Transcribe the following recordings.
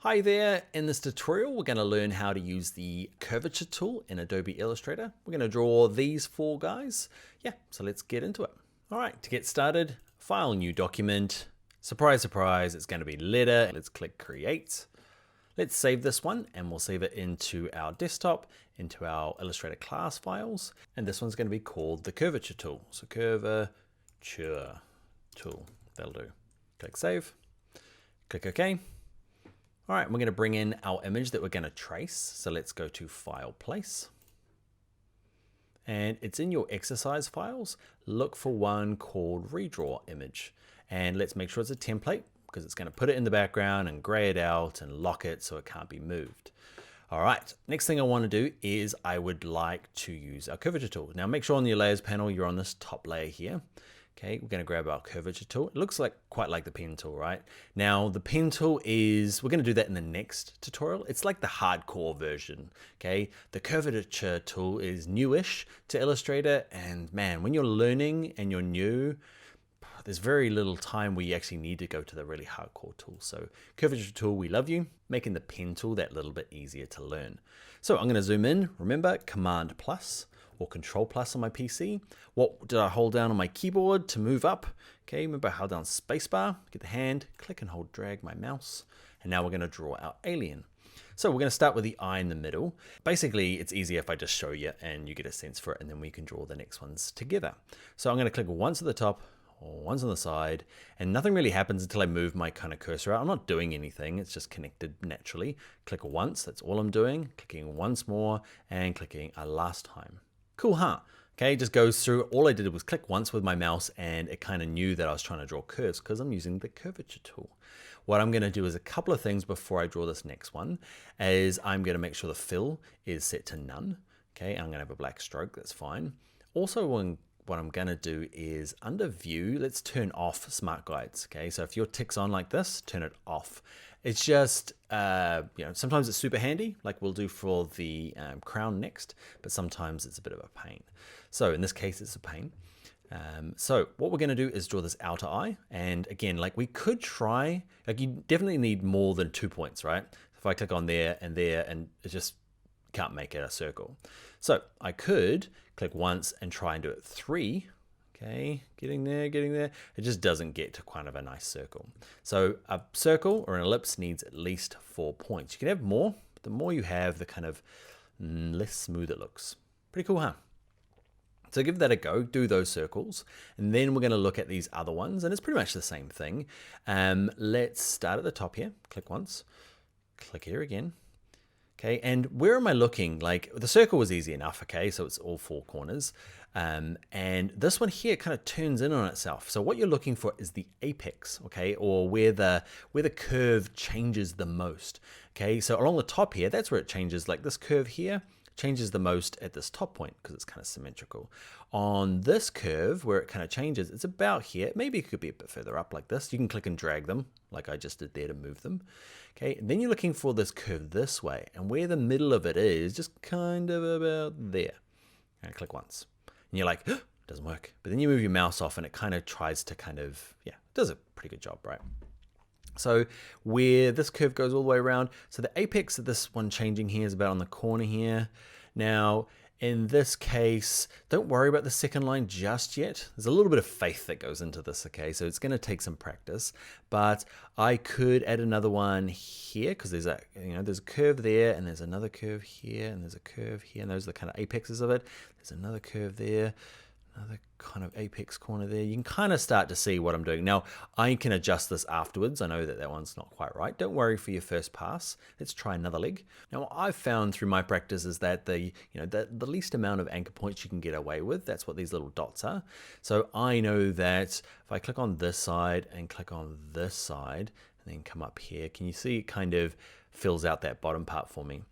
Hi there, in this tutorial we're going to learn how to use the curvature tool in Adobe Illustrator. We're going to draw these four guys. Yeah, so let's get into it. All right, to get started, File, New Document. Surprise, surprise, it's going to be letter. Let's click Create. Let's save this one and we'll save it into our desktop, into our Illustrator class files. And this one's going to be called the curvature tool. So curvature tool, that'll do. Click Save, click OK. All right, we're going to bring in our image that we're going to trace. So let's go to File, Place. And it's in your exercise files. Look for one called Redraw Image. And let's make sure it's a template because it's going to put it in the background and gray it out and lock it so it can't be moved. All right, next thing I want to do is I would like to use our curvature tool. Now make sure on your layers panel, you're on this top layer here. Okay, we're going to grab our curvature tool. It looks like quite like the pen tool, right? Now the pen tool is, we're going to do that in the next tutorial. It's like the hardcore version, okay? The curvature tool is newish to Illustrator, and man, when you're learning and you're new, there's very little time where you actually need to go to the really hardcore tool. So curvature tool, we love you, making the pen tool that little bit easier to learn. So I'm going to zoom in, remember Command plus or Control plus on my PC. What did I hold down on my keyboard to move up? Okay, remember I held down spacebar, get the hand, click and hold, drag my mouse. And now we're going to draw our alien. So we're going to start with the eye in the middle. Basically, it's easier if I just show you and you get a sense for it, and then we can draw the next ones together. So I'm going to click once at the top, once on the side, and nothing really happens until I move my kind of cursor out. I'm not doing anything, it's just connected naturally. Click once, that's all I'm doing. Clicking once more and clicking a last time. Cool, huh? Okay, it just goes through. All I did was click once with my mouse and it kind of knew that I was trying to draw curves because I'm using the curvature tool. What I'm going to do is a couple of things before I draw this next one is I'm going to make sure the fill is set to none. Okay, and I'm going to have a black stroke, that's fine. Also, what I'm going to do is under view, let's turn off smart guides. Okay, so if your tick's on like this, turn it off. It's just, sometimes it's super handy, like we'll do for the crown next, but sometimes it's a bit of a pain. So in this case, it's a pain. So what we're going to do is draw this outer eye. And again, like we could try, like you definitely need more than 2 points, right? If I click on there, and it just can't make it a circle. So I could click once and try and do it 3. Okay, getting there. It just doesn't get to kind of a nice circle. So a circle or an ellipse needs at least 4 points. You can have more, but the more you have, the kind of less smooth it looks. Pretty cool, huh? So give that a go, do those circles, and then we're going to look at these other ones, and it's pretty much the same thing. Let's start at the top here, click once, click here again. Okay, and where am I looking? Like the circle was easy enough, okay, so it's all 4 corners. And this one here kind of turns in on itself. So what you're looking for is the apex, okay, or where the curve changes the most. Okay, so along the top here, that's where it changes. Like this curve here changes the most at this top point because it's kind of symmetrical. On this curve where it kind of changes, it's about here. Maybe it could be a bit further up like this. You can click and drag them like I just did there to move them. Okay, and then you're looking for this curve this way, and where the middle of it is just kind of about there. And click once. And you're like, oh, it doesn't work. But then you move your mouse off and it kind of tries to it does a pretty good job, right? So where this curve goes all the way around, so the apex of this one changing here is about on the corner here. Now, in this case, don't worry about the second line just yet. There's a little bit of faith that goes into this, okay? So it's going to take some practice, but I could add another one here because there's a curve there, and there's another curve here, and there's a curve here, and those are the kind of apexes of it. There's another curve there, another kind of apex corner there. You can kind of start to see what I'm doing. Now, I can adjust this afterwards. I know that one's not quite right. Don't worry for your first pass. Let's try another leg. Now, what I've found through my practice is that the least amount of anchor points you can get away with, that's what these little dots are. So I know that if I click on this side and click on this side and then come up here, can you see it kind of fills out that bottom part for me?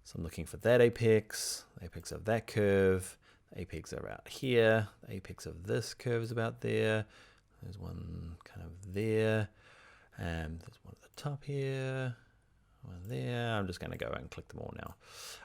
So I'm looking for that apex, the apex of that curve, apex are out here, the apex of this curve is about there, there's one kind of there, and there's one at the top here, one there. I'm just going to go and click them all now.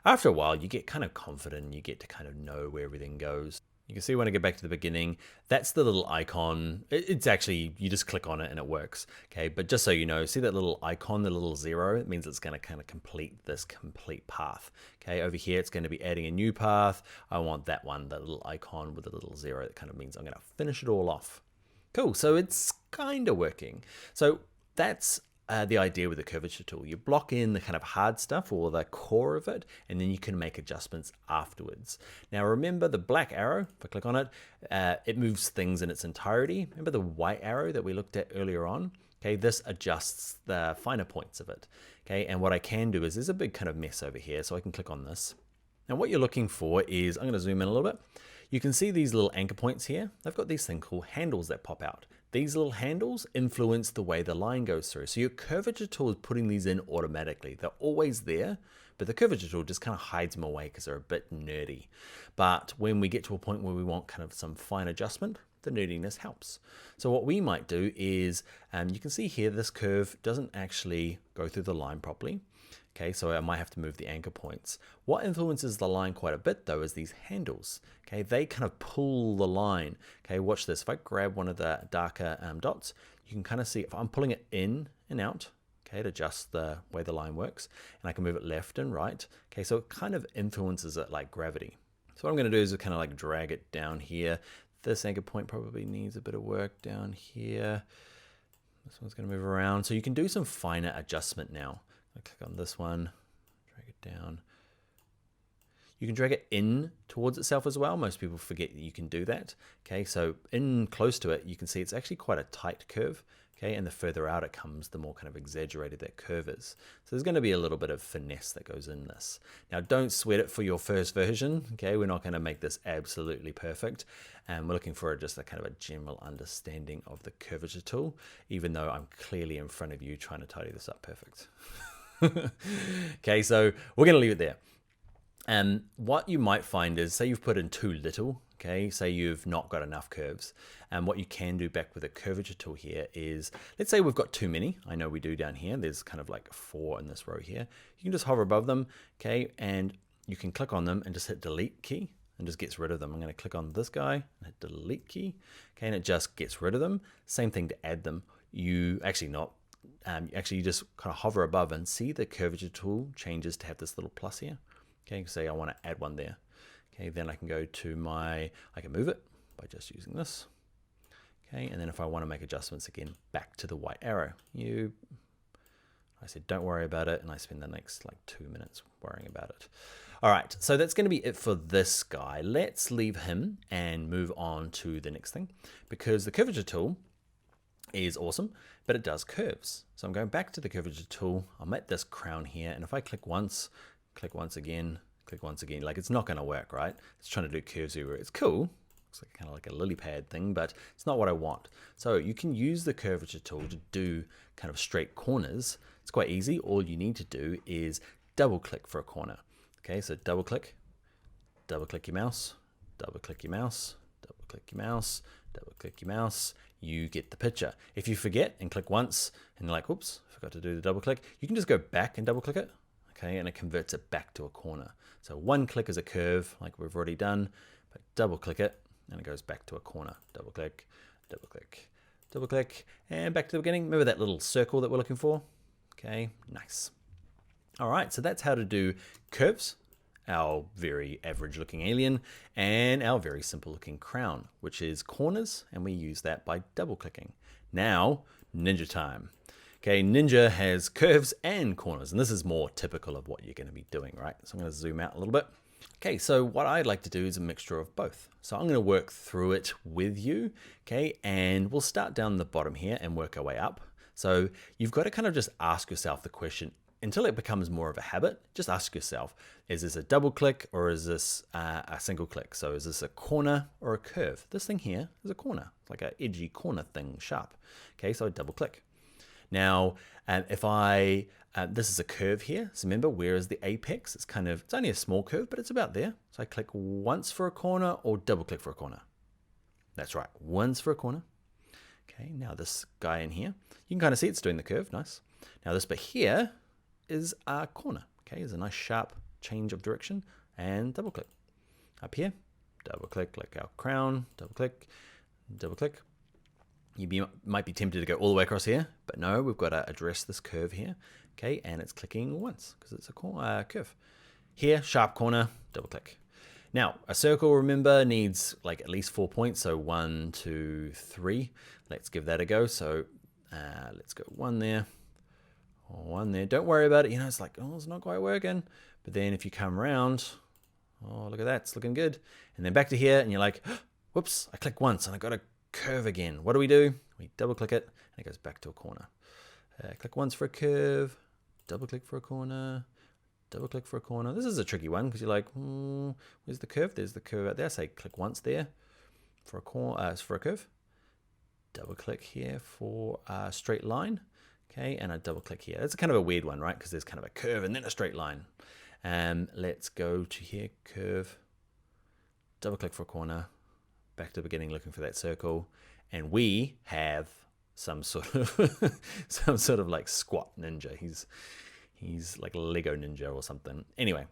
After a while, you get kind of confident, you get to kind of know where everything goes. You can see when I get back to the beginning, that's the little icon. It's actually, you just click on it and it works. Okay, but just so you know, see that little icon, the little zero, it means it's going to kind of complete this complete path. Okay, over here, it's going to be adding a new path. I want that one, that little icon with the little zero. That kind of means I'm going to finish it all off. Cool, so it's kind of working. So that's the idea with the curvature tool. You block in the kind of hard stuff or the core of it, and then you can make adjustments afterwards. Now remember the black arrow, if I click on it, it moves things in its entirety. Remember the white arrow that we looked at earlier on? Okay, this adjusts the finer points of it. Okay, and what I can do is there's a big kind of mess over here, so I can click on this. Now what you're looking for is, I'm gonna zoom in a little bit. You can see these little anchor points here. They've got these things called handles that pop out. These little handles influence the way the line goes through. So your curvature tool is putting these in automatically. They're always there, but the curvature tool just kind of hides them away because they're a bit nerdy. But when we get to a point where we want kind of some fine adjustment, the nerdiness helps. So what we might do is, you can see here, this curve doesn't actually go through the line properly. Okay, so I might have to move the anchor points. What influences the line quite a bit though is these handles. Okay, they kind of pull the line. Okay, watch this. If I grab one of the darker dots, you can kind of see if I'm pulling it in and out, okay, to adjust the way the line works, and I can move it left and right. Okay, so it kind of influences it like gravity. So what I'm going to do is kind of like drag it down here. This anchor point probably needs a bit of work down here. This one's going to move around. So you can do some finer adjustment now. I click on this one, drag it down. You can drag it in towards itself as well. Most people forget that you can do that. Okay, so in close to it, you can see it's actually quite a tight curve. Okay, and the further out it comes, the more kind of exaggerated that curve is. So there's going to be a little bit of finesse that goes in this. Now, don't sweat it for your first version. Okay, we're not going to make this absolutely perfect. And we're looking for just a kind of a general understanding of the curvature tool, even though I'm clearly in front of you trying to tidy this up perfect. Okay, so we're going to leave it there. And what you might find is, say you've put in too little, okay, say you've not got enough curves. And what you can do back with the curvature tool here is, let's say we've got too many. I know we do down here. There's kind of like 4 in this row here. You can just hover above them, okay, and you can click on them and just hit delete key and just gets rid of them. I'm going to click on this guy and hit delete key, okay, and it just gets rid of them. Same thing to add them. You actually not. You just kind of hover above and see the curvature tool changes to have this little plus here. Okay, say I want to add one there. Okay, then I can go to I can move it by just using this. Okay, and then if I want to make adjustments again, back to the white arrow. I said, don't worry about it. And I spend the next like 2 minutes worrying about it. All right, so that's going to be it for this guy. Let's leave him and move on to the next thing, because the curvature tool is awesome, but it does curves. So I'm going back to the curvature tool. I'm at this crown here, and if I click once again, like it's not going to work, right? It's trying to do curves everywhere. It's cool. Looks like kind of like a lily pad thing, but it's not what I want. So you can use the curvature tool to do kind of straight corners. It's quite easy. All you need to do is double click for a corner. Okay, so double click your mouse, double click your mouse, double click your mouse, double click your mouse. You get the picture. If you forget and click once and you're like, oops, forgot to do the double click, you can just go back and double click it. Okay, and it converts it back to a corner. So one click is a curve like we've already done, but double click it and it goes back to a corner. Double click, double click, double click, and back to the beginning. Remember that little circle that we're looking for? Okay, nice. All right, so that's how to do curves, our very average looking alien, and our very simple looking crown, which is corners, and we use that by double clicking. Now, Ninja time. Okay, Ninja has curves and corners, and this is more typical of what you're going to be doing, right? So I'm going to zoom out a little bit. Okay, so what I'd like to do is a mixture of both. So I'm going to work through it with you, okay, and we'll start down the bottom here and work our way up. So you've got to kind of just ask yourself the question, until it becomes more of a habit, just ask yourself, is this a double click or is this a single click? So is this a corner or a curve? This thing here is a corner, it's like an edgy corner thing, sharp. Okay, so I double click. Now, if this is a curve here, so remember, where is the apex? It's only a small curve, but it's about there. So I click once for a corner or double click for a corner. That's right, once for a corner. Okay, now this guy in here, you can kind of see it's doing the curve, nice. Now this bit here is a corner, okay? There's a nice sharp change of direction and double click. Up here, double click like our crown, double click, double click. Might be tempted to go all the way across here, but no, we've got to address this curve here. Okay, and it's clicking once because it's a curve. Here, sharp corner, double click. Now, a circle, remember, needs like at least 4 points. So 1, 2, 3. Let's give that a go. So let's go 1 there, 1 there. Don't worry about it. You know, it's like, oh, it's not quite working. But then if you come around, oh, look at that. It's looking good. And then back to here, and you're like, whoops, I clicked once and I got a curve again. What do? We double click it, and it goes back to a corner. Click once for a curve, double click for a corner, double click for a corner. This is a tricky one because you're like, where's the curve? There's the curve out there. Say click once there for a curve. Double click here for a straight line. Okay, and I double click here. It's kind of a weird one, right? Because there's kind of a curve and then a straight line. Let's go to here, curve, double click for a corner, back to the beginning looking for that circle, and we have some sort of like squat ninja. He's like a Lego ninja or something. Anyway,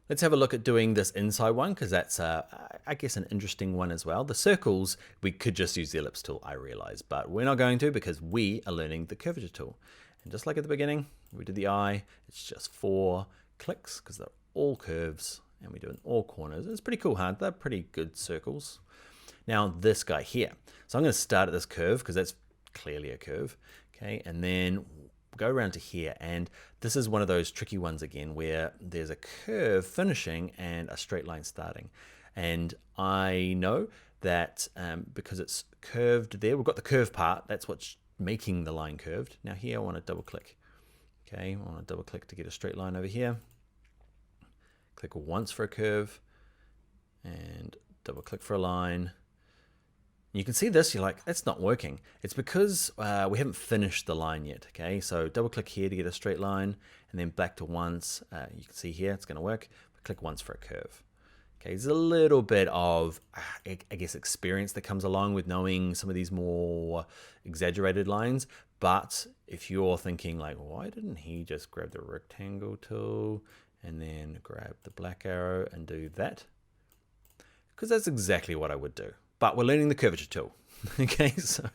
let's have a look at doing this inside one because that's I guess an interesting one as well. The circles, we could just use the ellipse tool, I realize, but we're not going to because we are learning the curvature tool. And just like at the beginning, we did the eye, it's just 4 clicks because they're all curves and we do it in all corners. It's pretty cool, huh? They're pretty good circles. Now this guy here. So I'm going to start at this curve because that's clearly a curve. Okay, and then go around to here, and this is one of those tricky ones again where there's a curve finishing and a straight line starting. And I know that because it's curved there, we've got the curve part, that's what's making the line curved. Now here I want to double click. Okay, I want to double click to get a straight line over here. Click once for a curve and double click for a line. You can see this, you're like, that's not working. It's because we haven't finished the line yet, okay? So double click here to get a straight line, and then back to once. You can see here, it's gonna work. Click once for a curve. Okay, there's a little bit of, I guess, experience that comes along with knowing some of these more exaggerated lines. But if you're thinking like, why didn't he just grab the rectangle tool and then grab the black arrow and do that? Because that's exactly what I would do. But we're learning the curvature tool, okay? So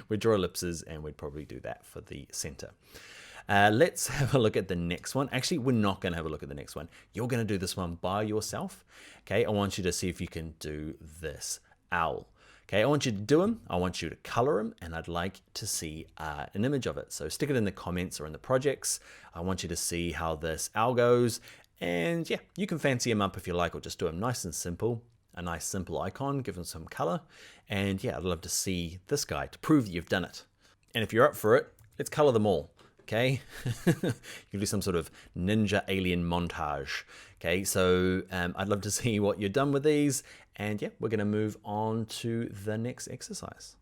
we draw ellipses and we'd probably do that for the center. Let's have a look at the next one. Actually, we're not gonna have a look at the next one. You're gonna do this one by yourself, okay? I want you to see if you can do this owl. Okay, I want you to do them, I want you to color them, and I'd like to see an image of it. So stick it in the comments or in the projects. I want you to see how this owl goes. And yeah, you can fancy them up if you like, or just do them nice and simple. A nice simple icon, give them some color. And yeah, I'd love to see this guy to prove that you've done it. And if you're up for it, let's color them all, okay? You do some sort of ninja alien montage. Okay, so I'd love to see what you're done with these. And yeah, we're gonna move on to the next exercise.